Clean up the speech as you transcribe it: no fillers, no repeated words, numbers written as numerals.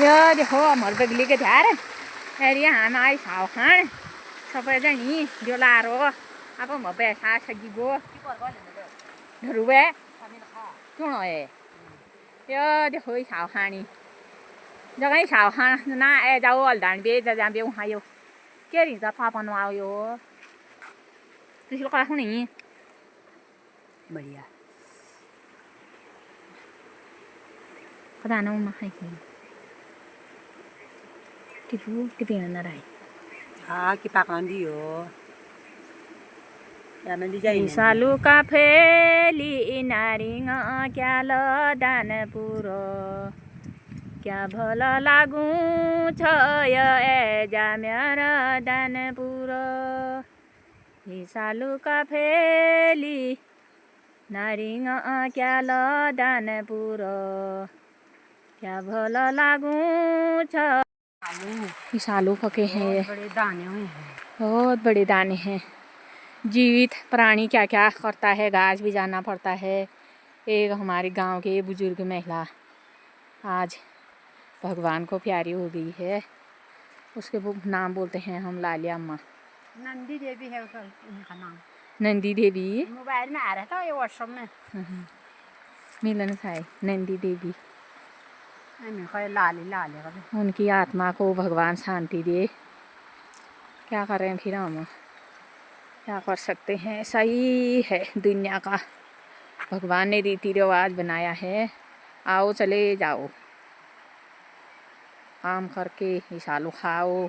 यो देखो हमारे बगली के झार अरे हम आई साव खान सबैजनी त्यो लारो अब म बेसा सगिगो रुवे क्यों है यो देखो साव खानी जगह साव खान ना ए जाओ अलदान बे जा बे वहां यो के रि जा पापा नो आयो किसी को कहूं नहीं बढ़िया पता ना मैं है tipu tipu na rai kita kandi yo ya nanti jai salu kafe li inaringa kya lo dan puro kya bhala lagu chaya e jamyara dan puro salu kafe li naringa kya lo dan puro kya bhala lagu chaya इस आलू पके हैं बड़े दाने हुए हैं बहुत बड़े दाने हैं जीवित प्राणी क्या क्या करता है घास भी जाना पड़ता है एक हमारे गांव के बुजुर्ग महिला आज भगवान को प्यारी हो गई है उसके नाम बोलते हैं हम लालिया अम्मा नंदी देवी है उनका नाम नंदी देवी मोबाइल में आ रहा था ये व्हाट्सएप में मिलन साई नंदी देवी लाली उनकी आत्मा को भगवान शांति दे क्या करें फिर हम क्या कर सकते हैं सही है दुनिया का भगवान ने रीति रिवाज बनाया है आओ चले जाओ काम करके इस आलू खाओ